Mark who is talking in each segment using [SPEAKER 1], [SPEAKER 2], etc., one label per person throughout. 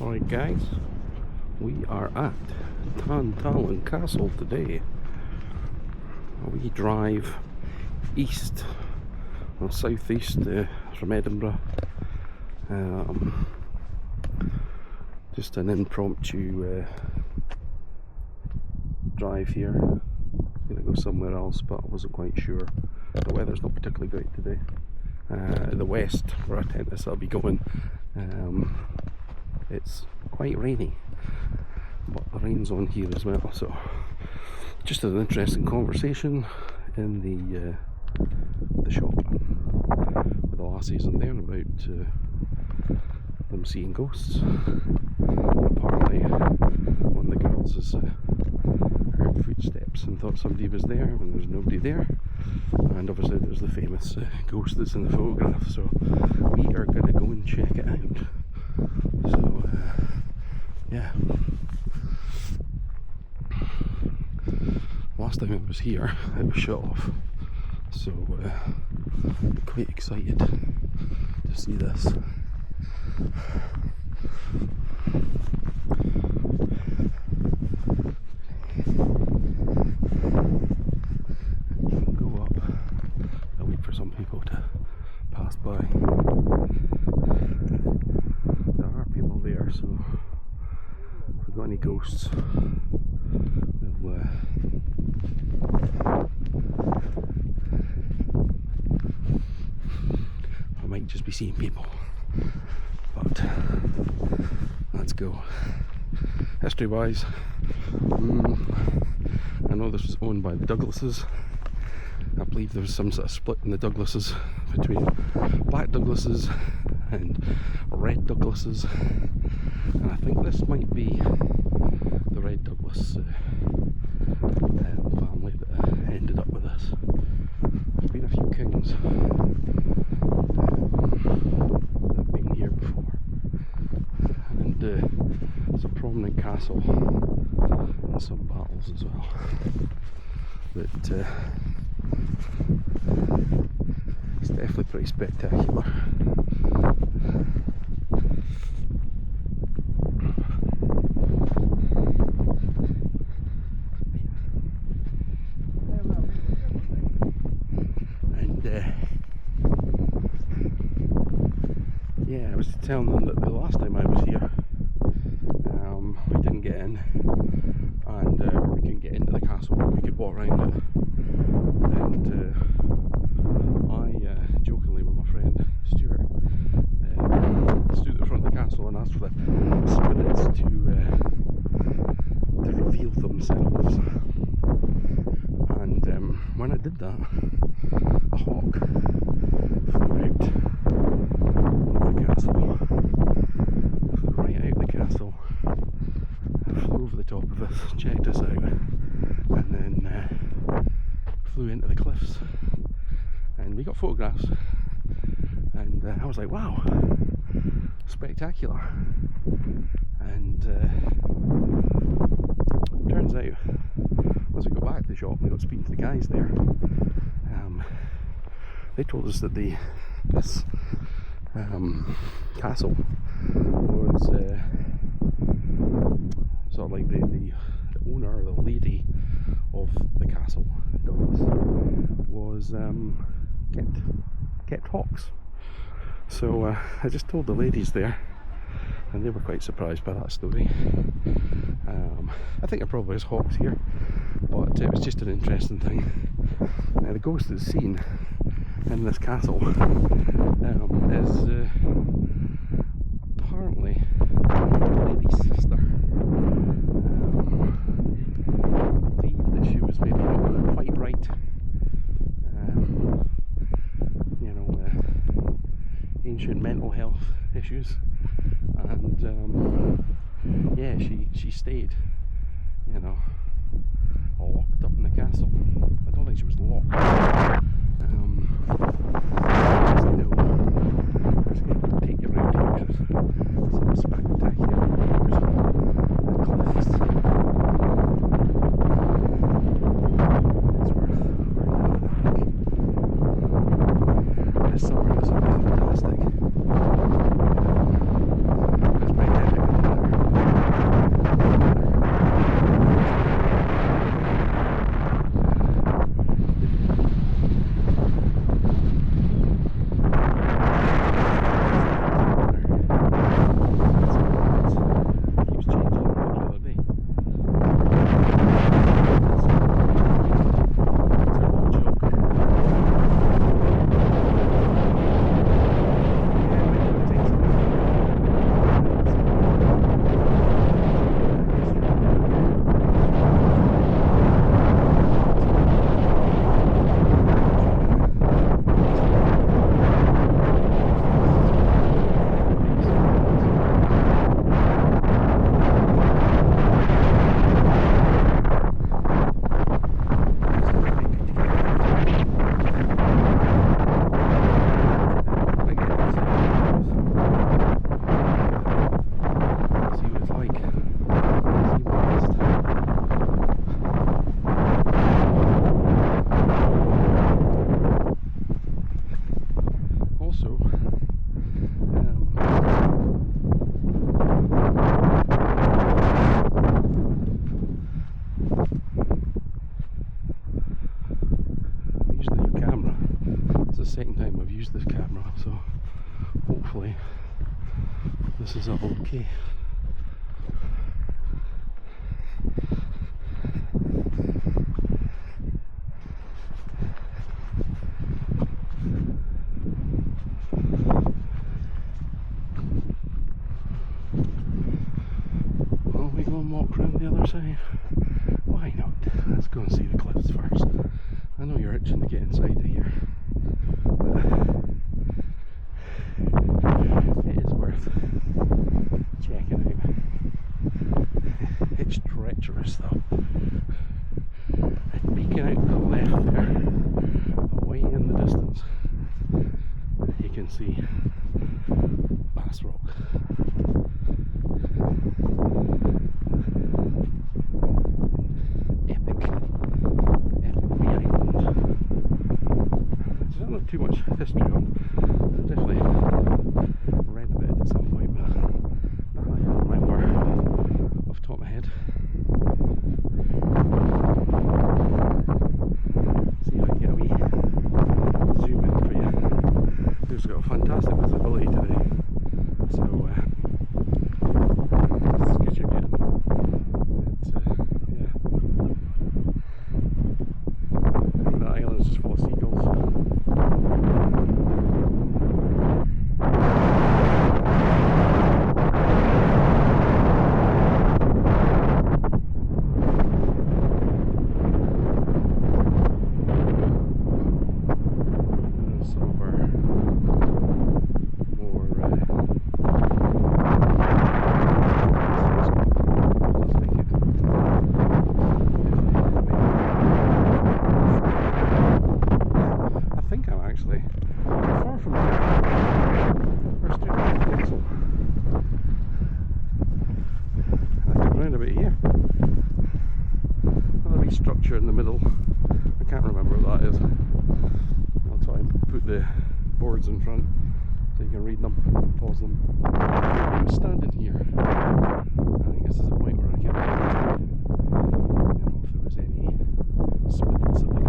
[SPEAKER 1] Alright guys, we are at Tantallon Castle today. We drive east, or southeast from Edinburgh. Just an impromptu drive here. I'm going to go somewhere else, but I wasn't quite sure. The weather's not particularly great today. The west, where I tend to be going, it's quite rainy, but the rain's on here as well, so just an interesting conversation in the shop with the lassies in there about them seeing ghosts. Apparently one of the girls has heard footsteps and thought somebody was there when there's nobody there, and obviously there's the famous ghost that's in the photograph, so we are going to go and check it out. So yeah, last time I was here it was shut off, so I'm quite excited to see this. You can go up. I'll wait for some people to pass by. There are people there, so if we've got any ghosts, we'll I might just be seeing people, but let's go. History wise, I know this was owned by the Douglases. I believe there was some sort of split in the Douglases between black Douglases and red Douglases, and I think this might be the red Douglas family that ended up with this. There's been a few kings that have been here before, and it's a prominent castle and some battles as well. But it's definitely pretty spectacular. And yeah, I was telling them that the last time I was here, we didn't get in, and we couldn't get into the castle. We could walk around it, and I jokingly with my friend Stuart stood at the front of the castle and asked for the spirits to reveal themselves. And when I did that, a hawk flew out of the castle, flew right out of the castle, flew over the top of us, checked us out, and then flew into the cliffs. And we got photographs, and I was like, wow, spectacular. And turns out, once we got back to the shop and we got speaking to the guys there, they told us that this castle was sort of like the owner or the lady of the castle was kept hawks. So I just told the ladies there, and they were quite surprised by that story. I think there probably is hawks here, but it was just an interesting thing. The ghost that's seen in this castle is apparently the lady's sister. I believe that she was maybe not quite right. Ancient mental health issues, and yeah, she stayed, locked up in the castle. I don't think she was locked. Just going to take you around here. Some spectacular views of the cliffs. It's worth having a look. This summer is fantastic. It's magnetic. this is all okay. Well, we go and walk around the other side. Why not? Let's go and see the cliffs first. I know you're itching to get inside of here. It is worth checking out. It's treacherous though. And peeking out to the left there, away in the distance, you can see Bass Rock. Epic wee island. I don't know too much history on. I've definitely read about it at some point, but I can't remember off the top of my head. See if I can get a wee zoom in for you. We've got fantastic visibility today, so it's good you're getting. Yeah. And the island is just full of seagulls. Structure in the middle. I can't remember what that is. I'll try and put the boards in front so you can read them, pause them. I'm standing here. I think this is the point where I can, if there was any spirits of the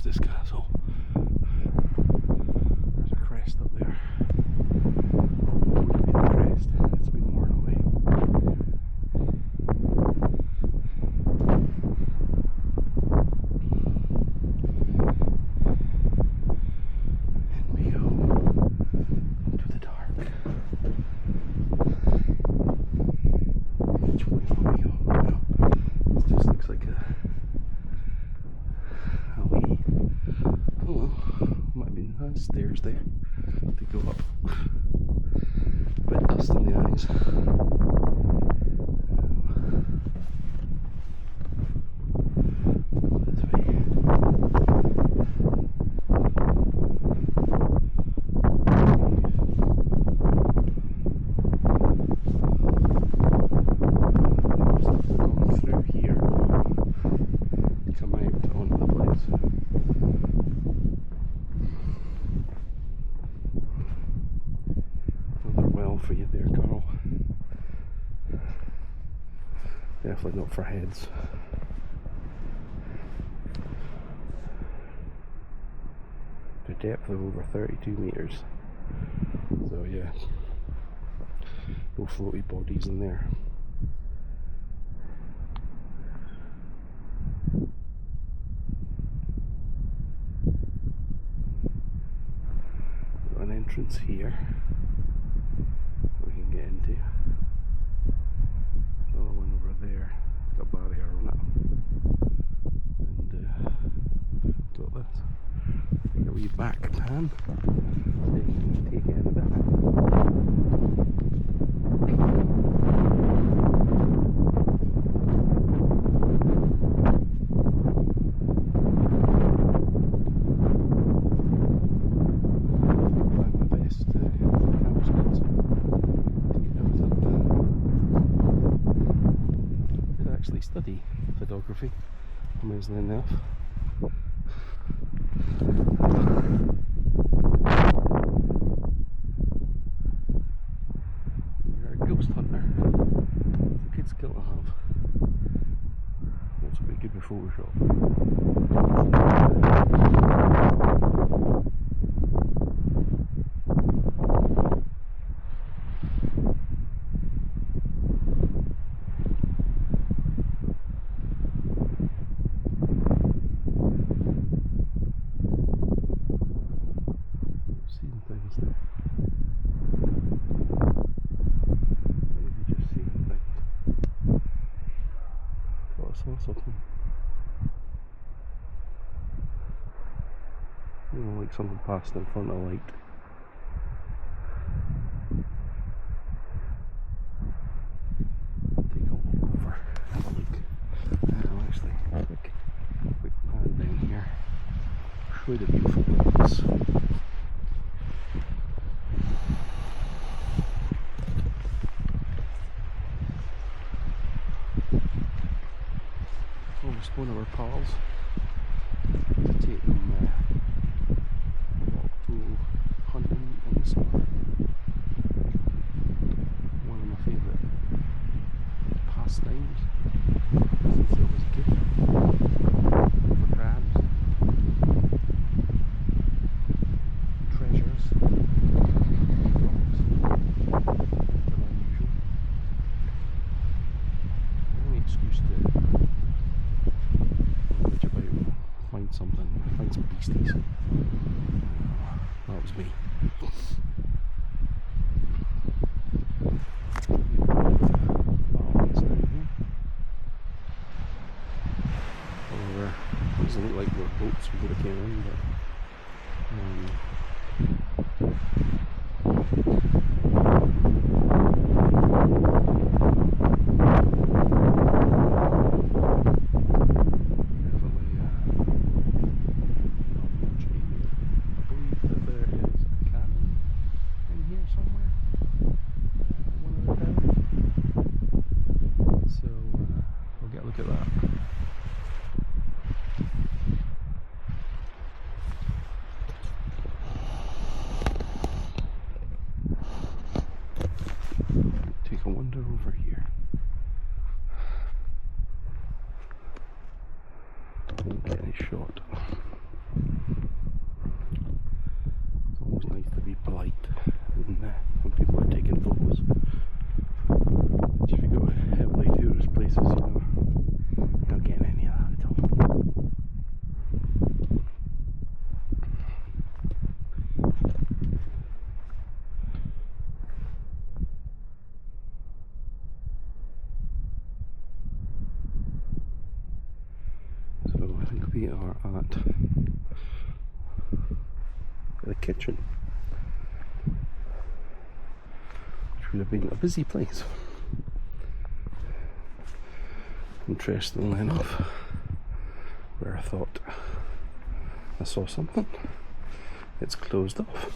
[SPEAKER 1] this castle. There's a crest up there. What would be the crest? It's been worn away. And we go into the dark. Which way will we go? Well, this just looks like a wee, oh well, might be stairs there to go up. A bit dust in the eyes. This way. Going through here to come out onto the place. for you there, Carl. Definitely not for heads. To a depth of over 32 metres. So yeah, no floaty bodies in there. Got an entrance here we can get into. Another one over there. It's got a barrier on it. And got this. Take a wee back pan. Take it in a bit. Study photography, amazingly enough. You're a ghost hunter. It's a good skill to have. Also be good with Photoshop. Something. You know, like something passed in front of light. Take a walk over, have a look. Actually, quick pan down here. Show you the beautiful place. One of our pals to take them walk pool hunting in the summer. One of my favourite pastimes since I was a kid. For crabs, treasures, rocks, they're unusual. The only excuse to something, find some beasties. That was me. Doesn't look like what boats we would have came in, but look at that. Take a wander over here. Won't get any shot. It's always nice to be polite when people are taking photos. If you go to heavily tourist places, you know, not getting any of that at all. So I think we are at the kitchen, which would have been a busy place. Interestingly enough, where I thought I saw something, it's closed off.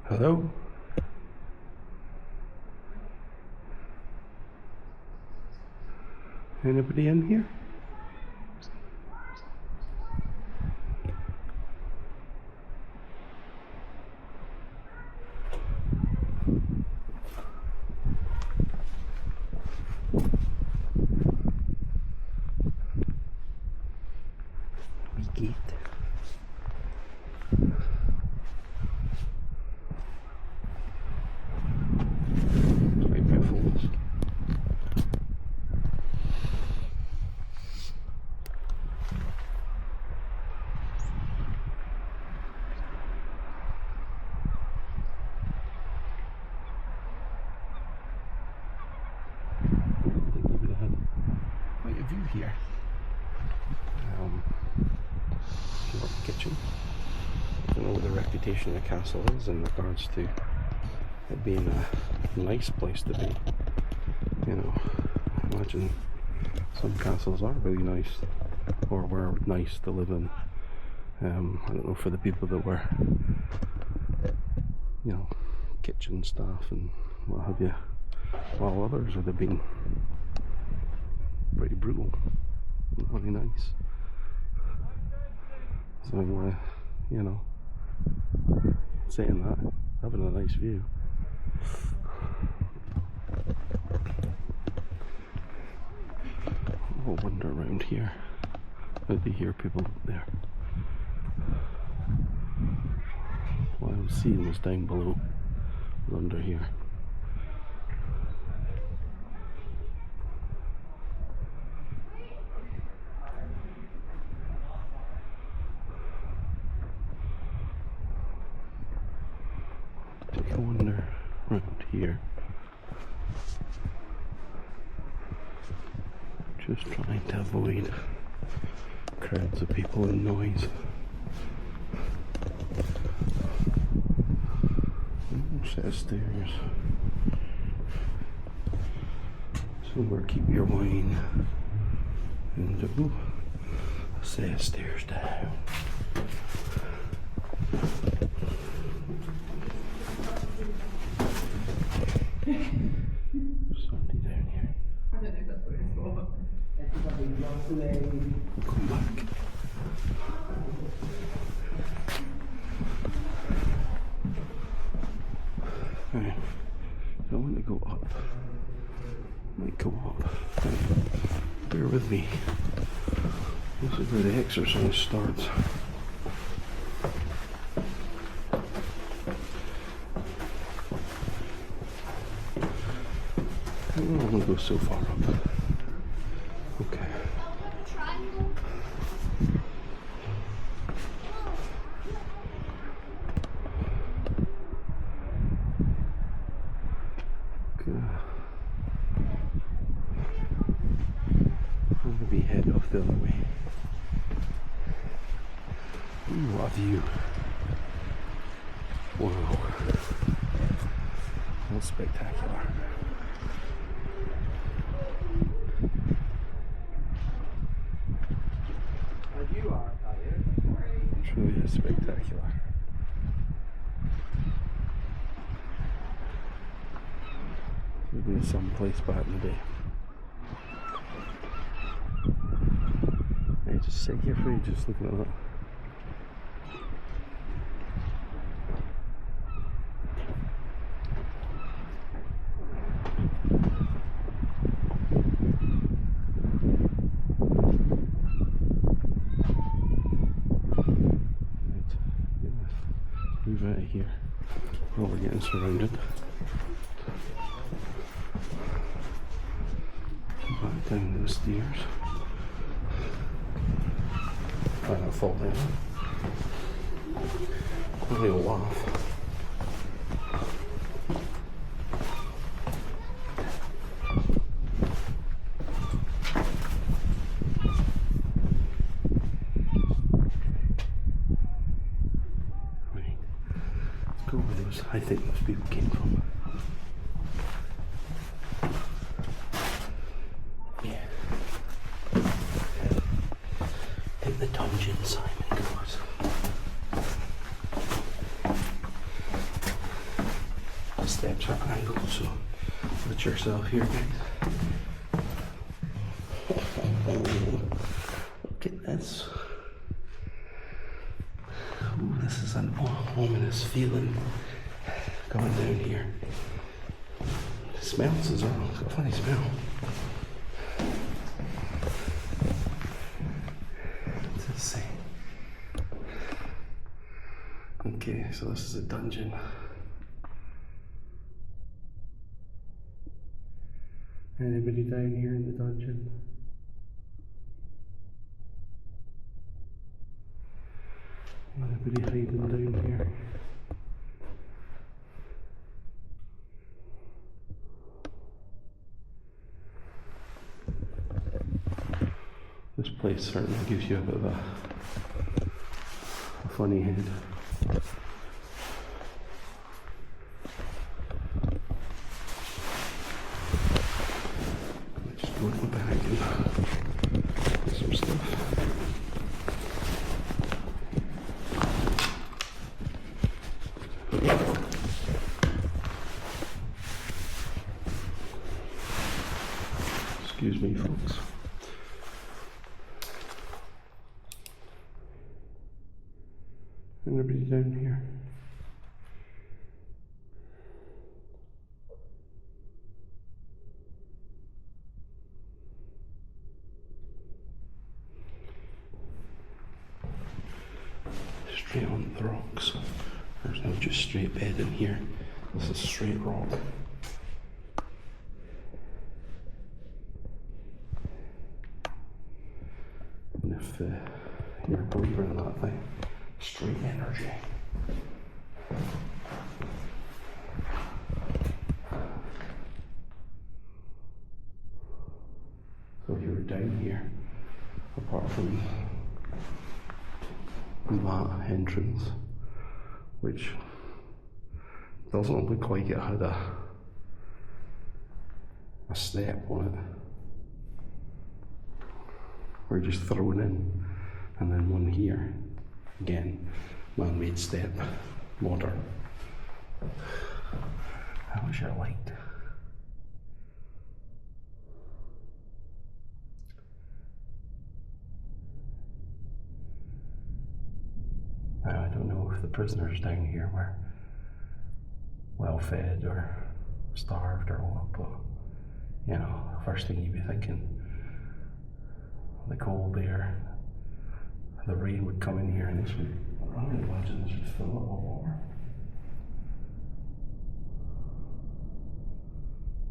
[SPEAKER 1] Hello? Anybody in here? wee gate. Quite beautiful. Quite a view here. Kitchen. I don't know what the reputation of the castle is in regards to it being a nice place to be. You know, I imagine some castles are really nice, or were nice to live in. I don't know, for the people that were, you know, kitchen staff and what have you, while others would have been pretty brutal, not really nice. So, you know, saying that, having a nice view. I'll wander around here. Maybe hear people up there. What I was seeing was down below, was under here. Take a wander around here. Just trying to avoid crowds of people and noise. Set of stairs. Somewhere keep your wine. And a set of stairs down. There's somebody down here.
[SPEAKER 2] I don't know if that's what it's for.
[SPEAKER 1] We'll come back. Right. I want to go up. Might go up. Right. Bear with me. This is where the exercise starts. I don't want to go so far up. Okay. Good. I'm gonna be head off the other way. Ooh, what a view. Wow. That's spectacular. It really is spectacular. We've been someplace back in the day. I just sit here for ages looking at that. Move out of here. Oh, we're getting surrounded. Back down those stairs. I don't fall down. Only a laugh. Go where those, I think those people came from. Yeah. Hit the dungeon, Simon goes. The steps are angled, so put yourself here, guys. Look at this. Ooh, this is an ominous feeling coming down here. It smells as well. It's got a funny smell. What's it say? Okay, so this is a dungeon. Anybody down here in the dungeon? Anybody hiding down here? This place certainly gives you a bit of a funny head. Just go in the bag and get some stuff. Excuse me, folks. Anybody down here? Straight on the rocks. There's no just straight bed in here. This is straight rock. And if you're a believer in that thing, straight energy. So if you were down here, apart from that entrance, which doesn't look like it had a step on it, we're just thrown in, and then one here. Again, man-made step, modern. I wish I liked. Now, I don't know if the prisoners down here were well fed or starved or what, but you know, the first thing you'd be thinking, the cold air, the rain would come in here and this would, I would imagine this would fill up with water.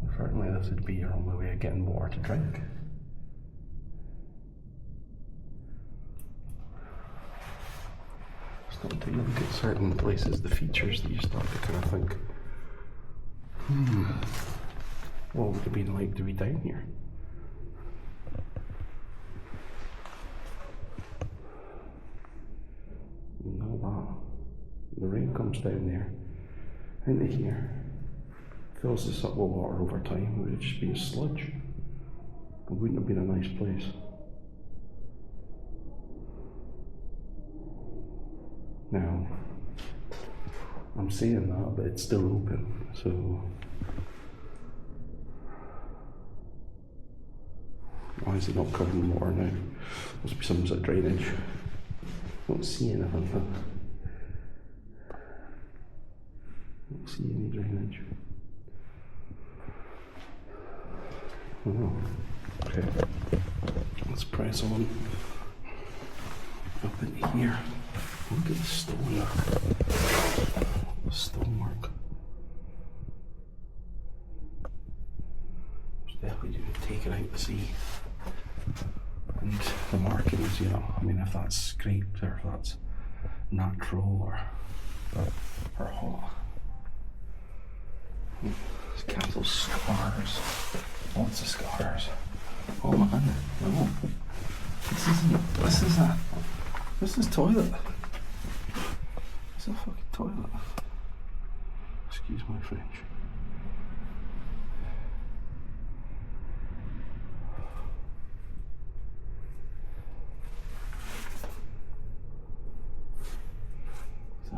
[SPEAKER 1] And certainly this would be your only way of getting water to drink. Start to look at certain places, the features that you start to kind of think, what would it be like to be down here? Know that. The rain comes down there, into here, fills this up with water over time. It would just be a sludge. It wouldn't have been a nice place. Now, I'm saying that, but it's still open, so why is it not covered in water now? Must be some sort of drainage. Don't see anything. Don't see any drainage. Oh, okay. Let's press on up in here. Look at the stone. The stonework. It's definitely taken out the sea. And the markings, you know, I mean, if that's scraped or if that's natural or hot. This castle's scars. Lots of scars. Oh man, no. This is toilet. It's a fucking toilet. Excuse my French.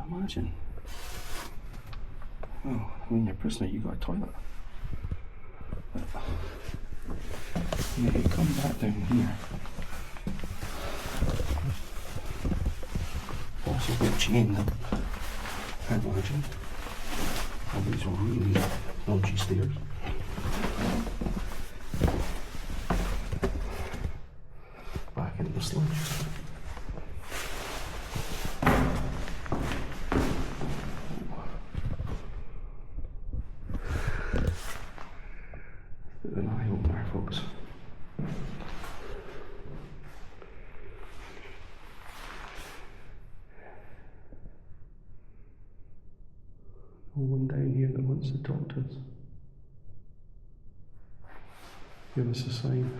[SPEAKER 1] Imagine. Oh, when you're a prisoner, you got a toilet. But, yeah, you come back down here. Also get chained up, I imagine. All these are really dodgy stairs. Back into the sludge. one down here that wants to talk to us. Give us a sign.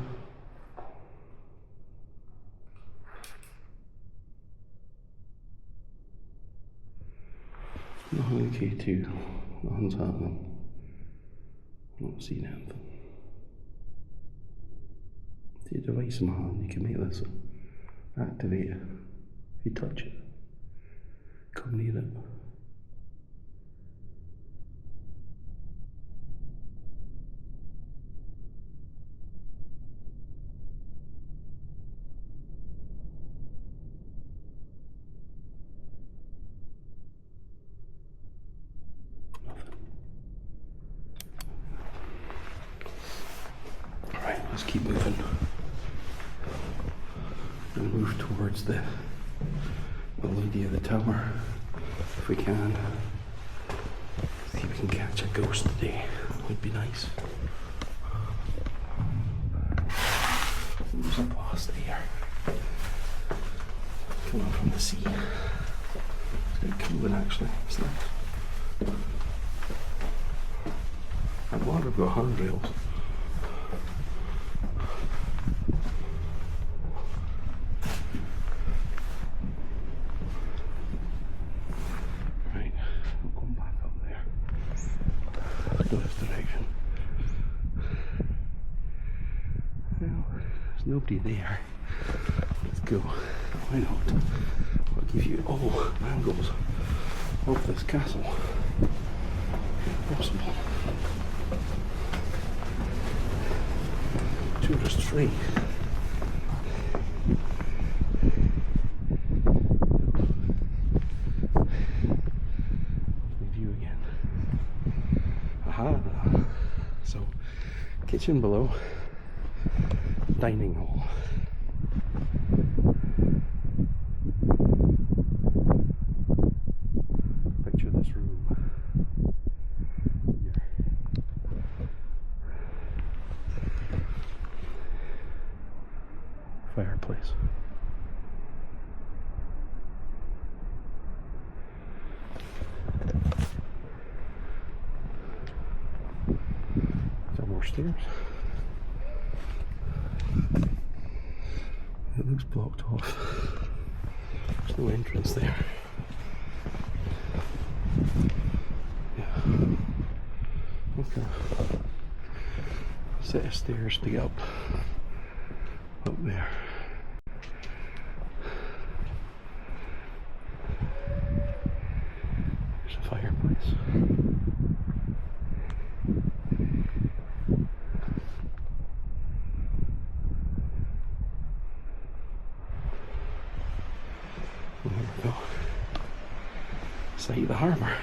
[SPEAKER 1] Nothing in K2. Nothing's happening. I'm not seeing anything. See a device in my hand, you can make this activate it. If you touch it, come near it. Alright, let's keep moving. And move towards the lady of the tower if we can. See if we can catch a ghost today. Would be nice. There's a blast there. Coming from the sea. It's quite cool actually. It's nice. I'm glad we've got handrails. Right, we'll come back up there. Let's go this direction. Well, there's nobody there. Let's go. Why not? I'll give you all angles of this castle. If possible. Tourist free. View again. Aha! So, kitchen below, dining hall. Picture this room. Here. Fireplace. Some more stairs. It looks blocked off. There's no entrance there. Yeah. Okay. Set of stairs to get up there. There's a fireplace. There we go. Sight of the harbour.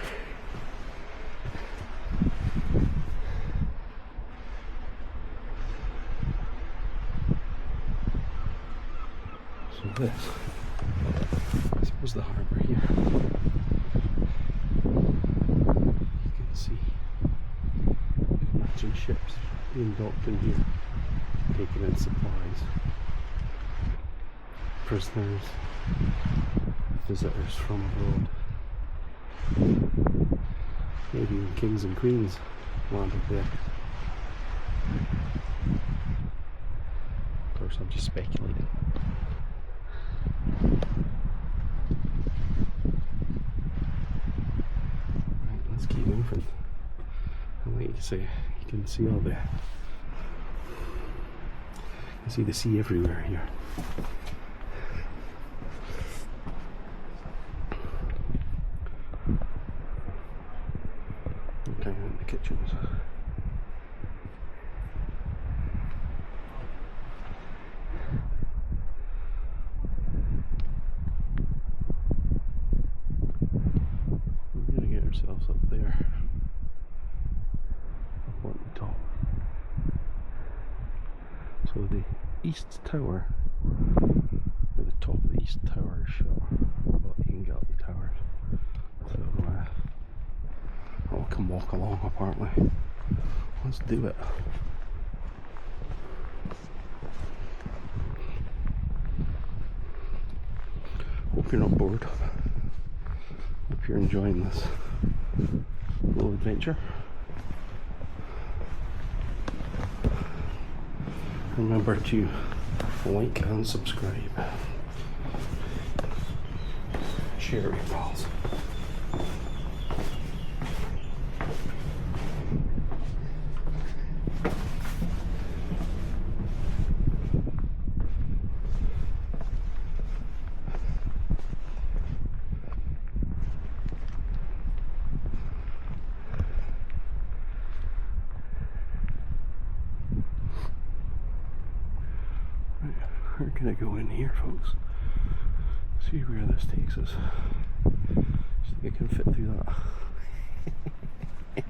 [SPEAKER 1] So this was the harbour here. You can see imagine ships being docked in here, taking in supplies, prisoners, visitors from abroad. Maybe even kings and queens landed there. Of course, I'm just speculating. Right, let's keep moving. And like you say, you can see all the, you can see the sea everywhere here. Okay, in the kitchens. We're gonna get ourselves up there, up on the top. So the east tower, or the top of the east tower is shut, but you can get up the towers. So I can walk along apparently. Let's do it. Hope you're not bored. Hope you're enjoying this. little adventure. Remember to like and subscribe. Share your pals. We're gonna go in here, folks. See where this takes us. See if I can fit through that.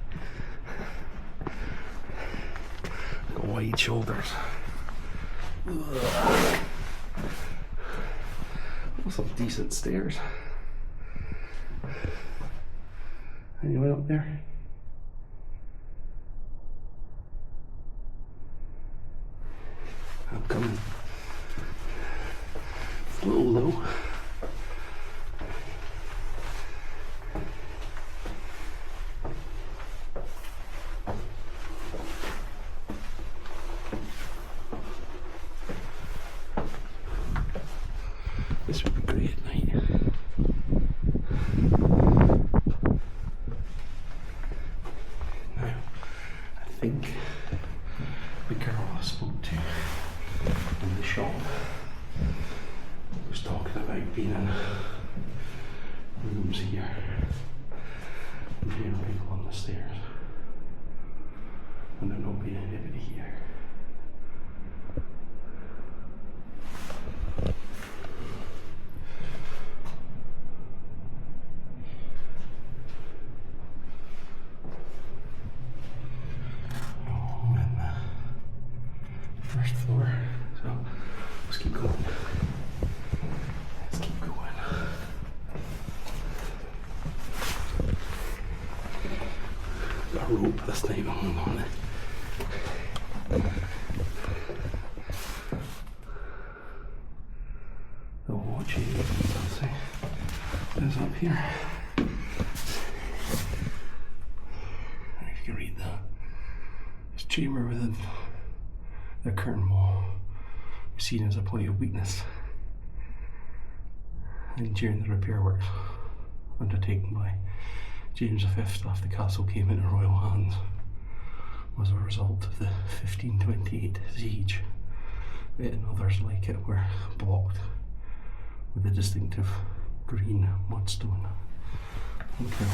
[SPEAKER 1] Got wide shoulders. Ugh. Some decent stairs. Anyone up there? I'm coming. A little low. This would be great at night. Now, I think the girl I spoke to in the shop was talking about being in rooms here and hearing people on the stairs and there not being anybody here. First floor, so let's keep going. Let's keep going. Got a rope this time, hold on it. The watch is up here. If you can read that. This chamber within the curtain wall was seen as a point of weakness, and during the repair works undertaken by James V after the castle came into royal hands was a result of the 1528 siege. It and others like it were blocked with a distinctive green mudstone. Okay.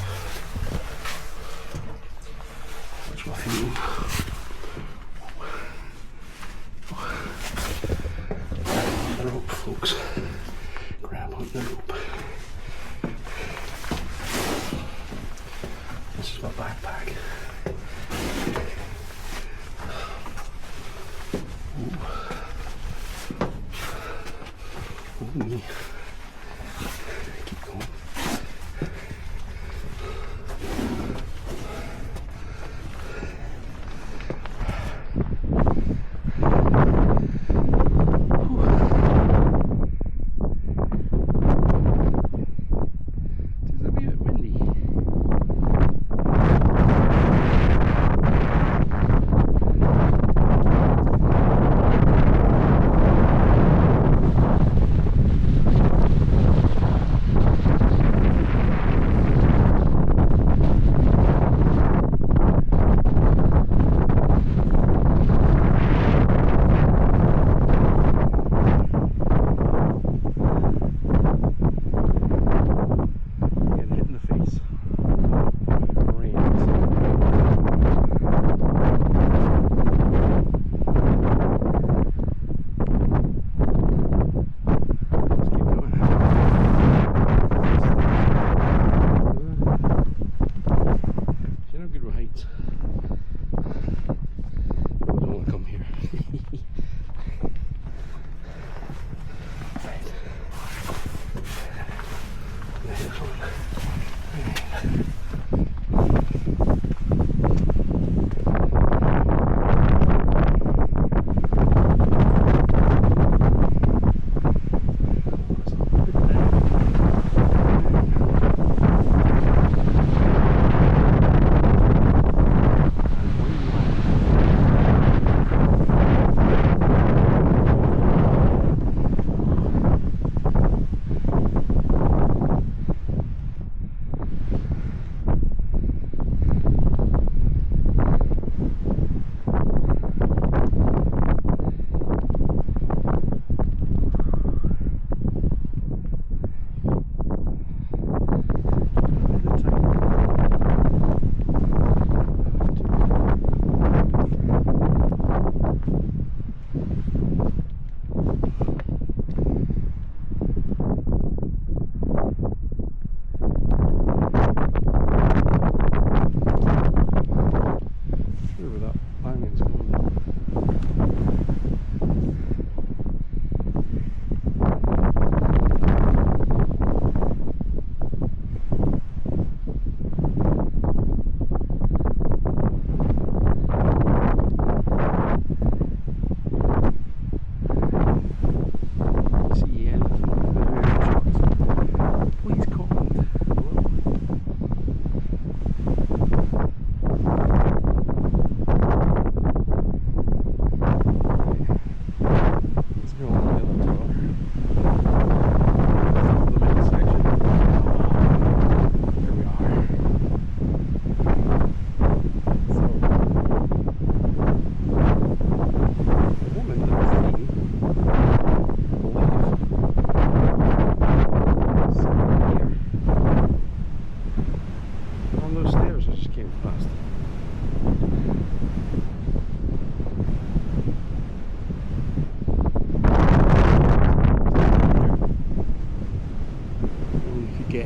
[SPEAKER 1] That's Lothian. The rope, folks. Grab on the rope. This is my backpack. Oh me. Keep going.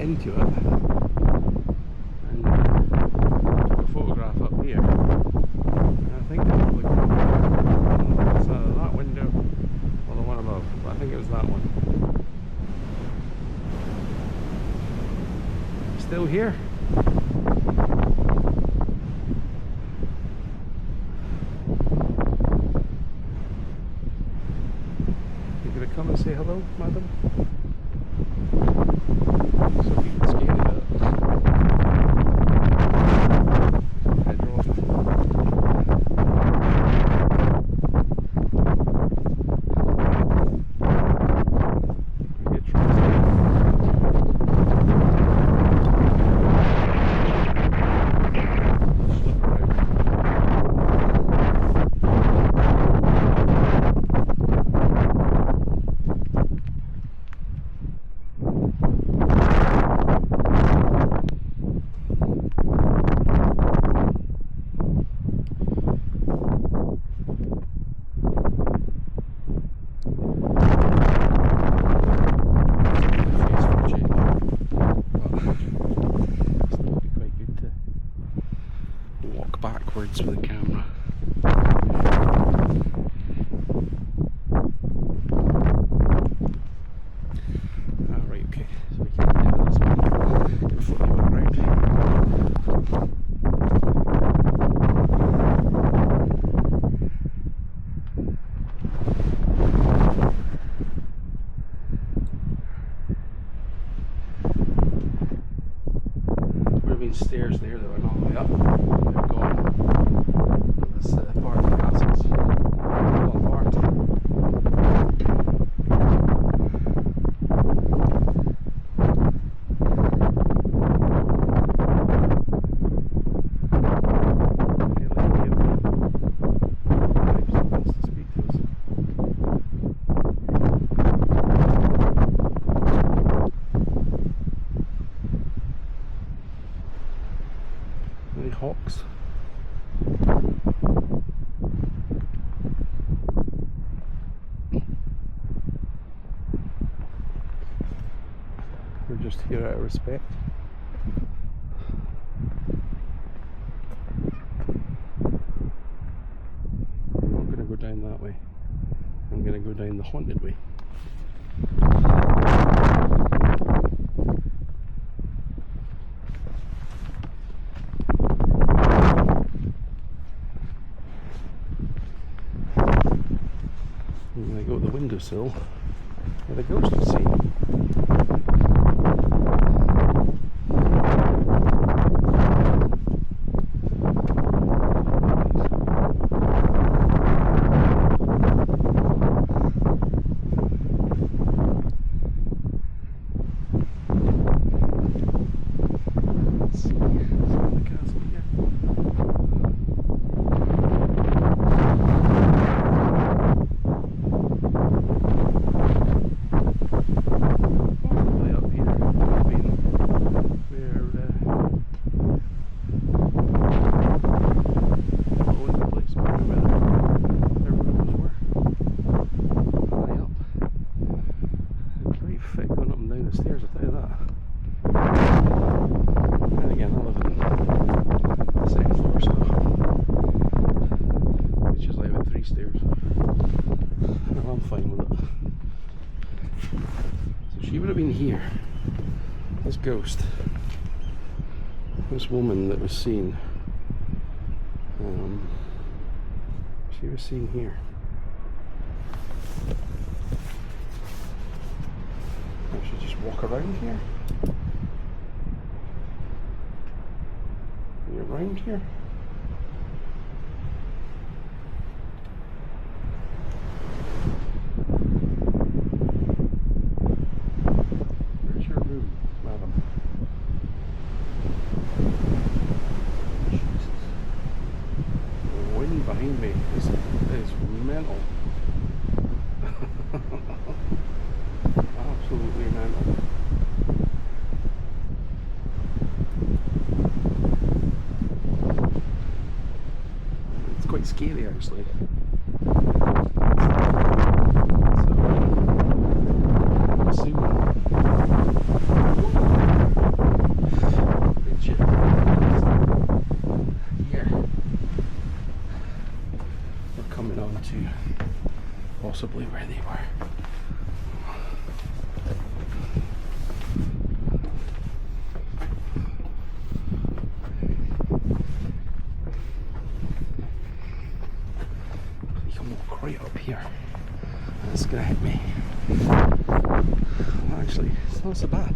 [SPEAKER 1] into it and took a photograph up here. And I think probably it's that window or the one above, but I think it was that one. Still here? You gonna come and say hello, madam? So people scared of it. Head off. Get translated. Slip around. Backwards with the camera. Right, okay, so we can get into this one. Can flip you back round. Would have been stairs there that went all the way up. They're gone. But this part of the castle's fall apart. Hey, Lothian. She wants to speak to us. Any hawks? We're just here out of respect. I'm not going to go down that way. I'm going to go down the haunted way. I'm going to go to the windowsill where the ghost was seen. Let's see, the castle here. Probably up here. I mean, where all over the place, where their rooms were. High up. Pretty thick going up and down the stairs, I'll tell you that. And again, I live in the second floor, so it's just like about 3 stairs. And I'm fine with it. So she would have been here. This ghost. This woman that was seen. She was seen here. I should just walk around here. Are you around here? Where's your room, madam? Jesus. The wind behind me is mental. Absolutely mental. It's quite scary actually. So, assuming it's gonna hit me. Well, actually, it's not so bad.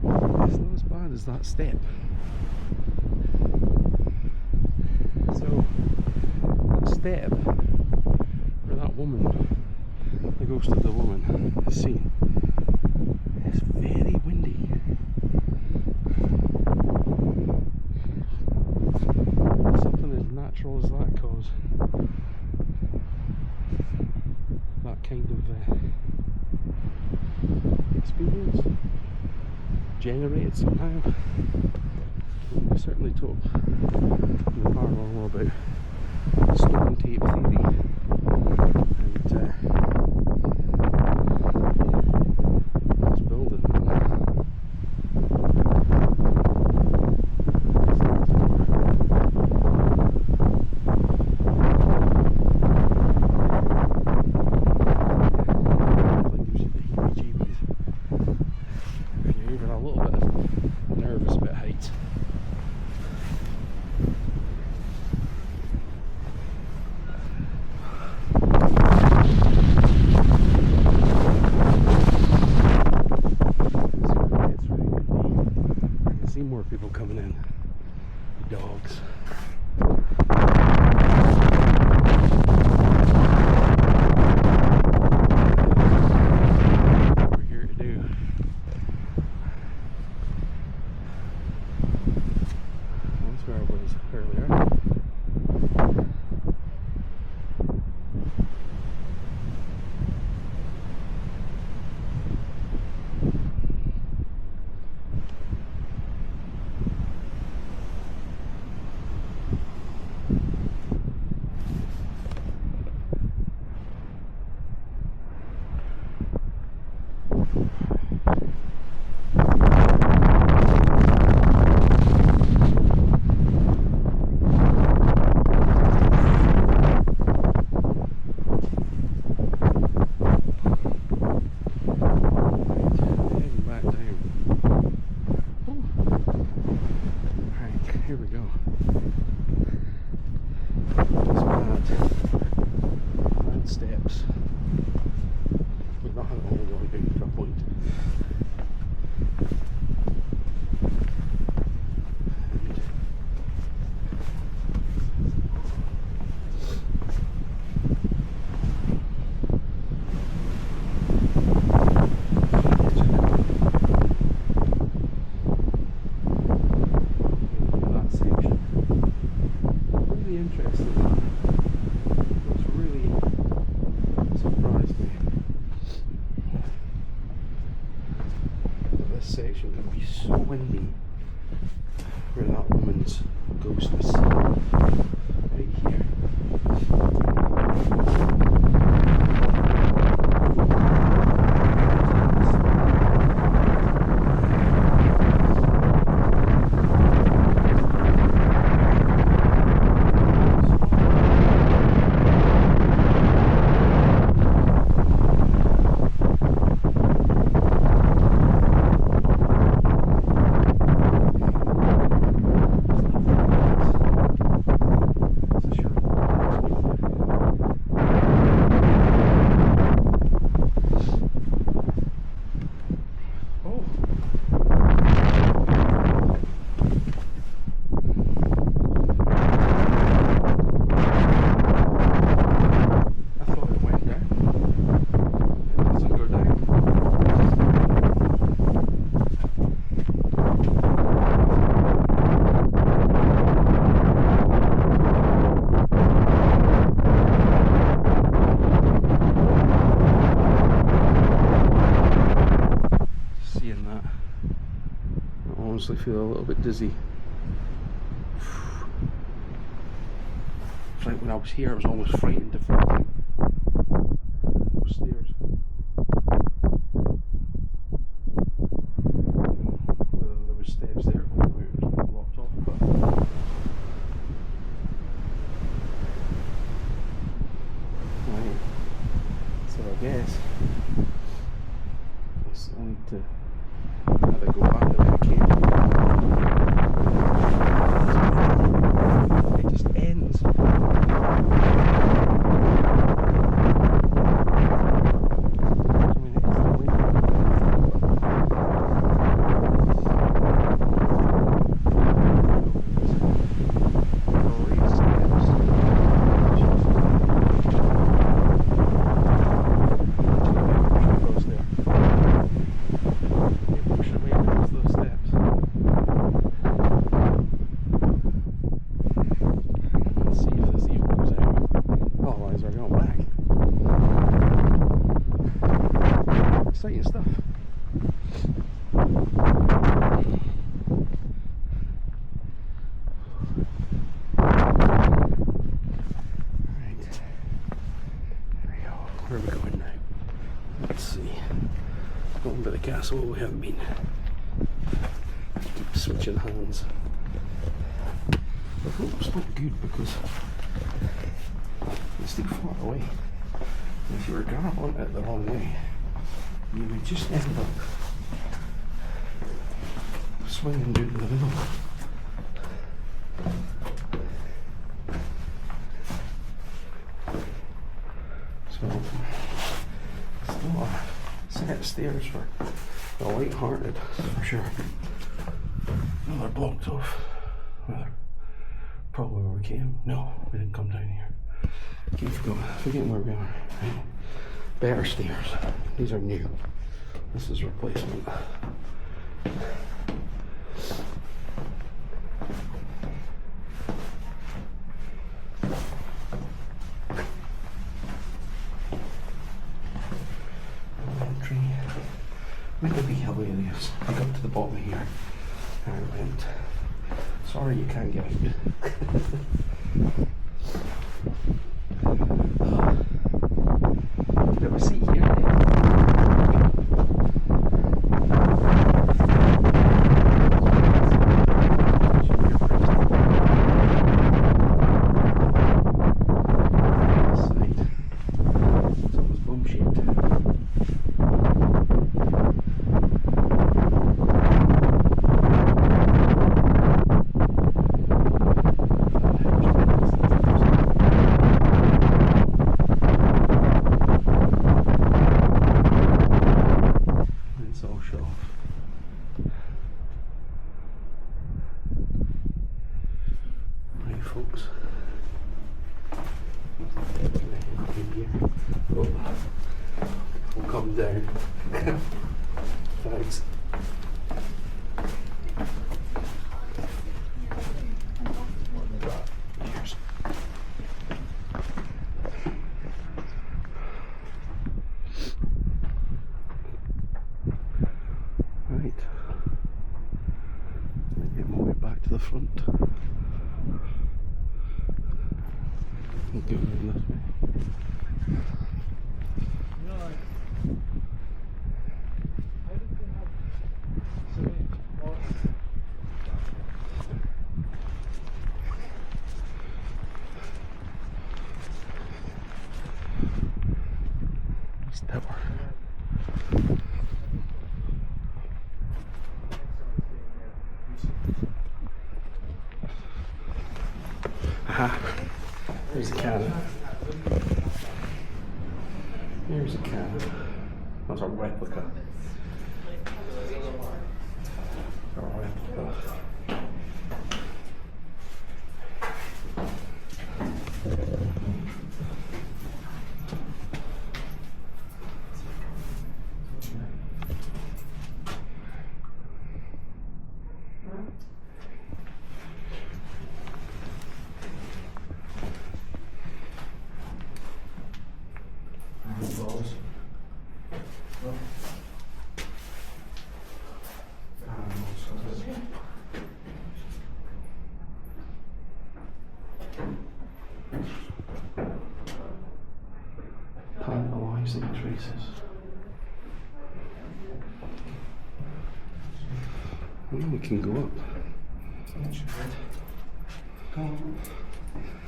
[SPEAKER 1] It's not as bad as that step. So, that step where that woman, the ghost of the woman, is seen, is very windy. Something as natural as that cause that kind of experience generated somehow. We certainly talk in the paranormal about stone tape theory and this building. More people coming in. Dogs. What we're here to do. That's where I was earlier. Here we go. It's mad steps. With nothing all the way down to a point. Interesting. What's really surprised me that this section can be so windy where that woman's ghost was seen right here. Honestly feel a little bit dizzy. It's like when I was here I was almost frightened to fall down those stairs. Whether there was steps there or whether it was blocked off, but right. So I guess I need to either go back the way I came. It just ends. exciting stuff. Where are we going now? Let's see. Going to the castle we haven't been. Keep switching hands. I hope it's not good because it's too far away. If you were galloping it the wrong way, you would just end up swinging down the middle. So it's not a set of stairs for the light-hearted, for sure. No, they're blocked off. Well, probably where we came. No, we didn't come down here. Keep forgetting where we are. Right. Better stairs. These are new. This is replacement. Entry. Might be hilarious. I got to the bottom here and I went, sorry you can't get out. Do you have a seat here? Folks. We'll come down. Thanks. Cheers. Right. Get my way back to the front. Go around this way. This tower. Aha. There's a cannon. Here's a cannon. That's a replica. A replica. Tantallon traces. Oh, we can go up.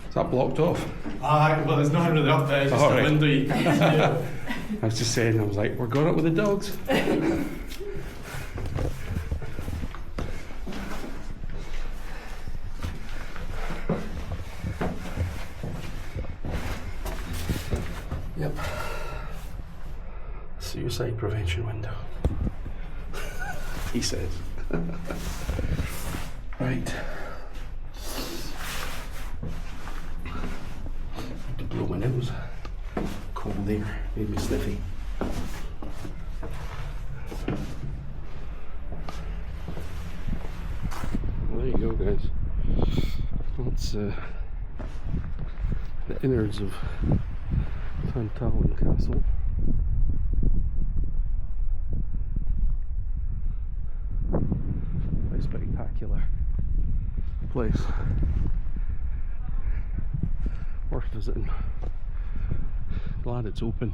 [SPEAKER 1] Is that blocked off?
[SPEAKER 3] Well, there's nothing really up there, it's just a window you can't see.
[SPEAKER 1] I was just saying, I was like, we're going up with the dogs. Yep. Suicide prevention window. He says. Right. To blow my nose. Cold air, made me sniffy. Well, there you go, guys. That's the innards of Tantallon Castle. spectacular place. Worth visiting. Glad it's open.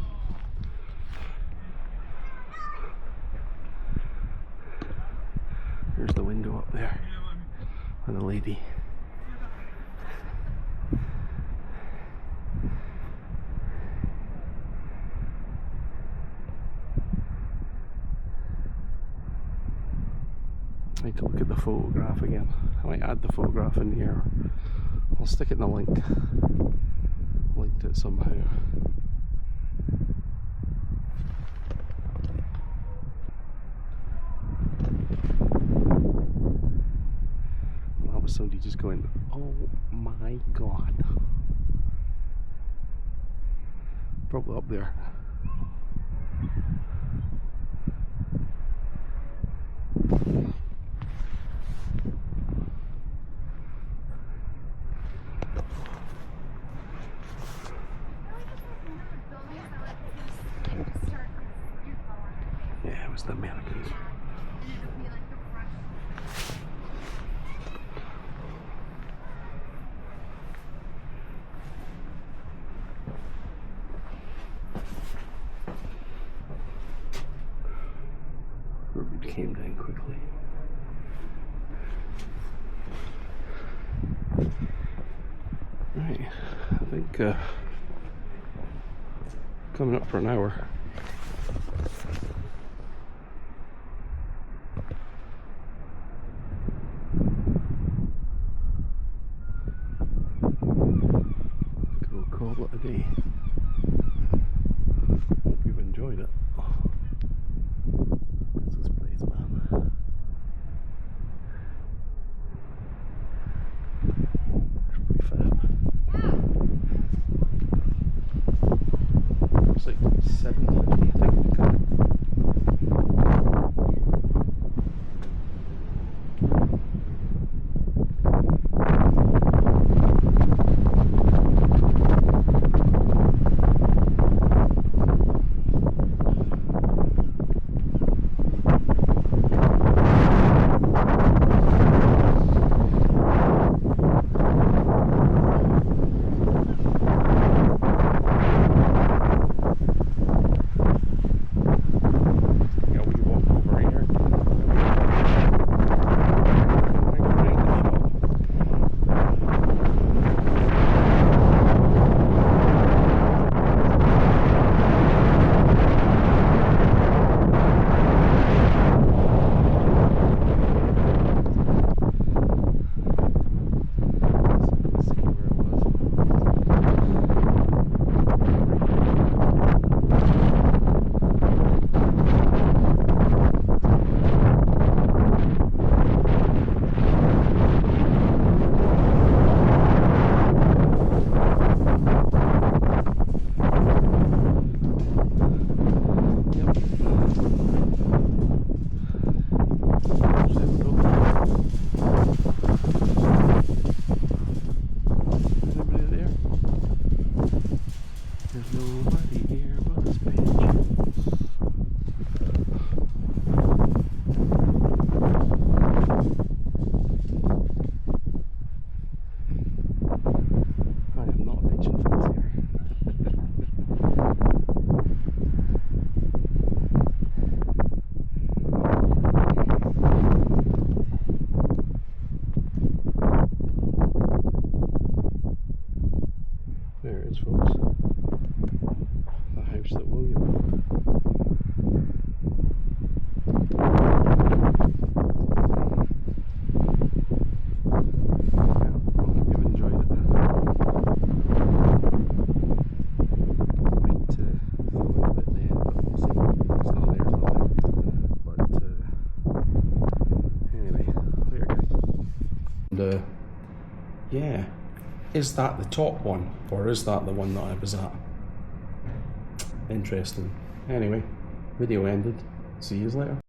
[SPEAKER 1] There's the window up there and the lady. I need to look at the photograph again. I might add the photograph in here. I'll stick it in the link. Linked it somehow. Well, that was somebody just going, oh my god. Probably up there. Yeah, it was the Americans. It came down quickly. Right, I think coming up for an hour. We'll call it a day. Hope you've enjoyed it. What's this place, man? It's pretty fab. It's like 7:50, I think, to come. There it is, folks. The house that William built. Yeah, I hope you've enjoyed it. Might do a little bit there, but we'll see. It's not there, it's not there. But anyway, later guys. And yeah. Is that the top one, or is that the one that I was at? Interesting. Anyway, video ended. See you later.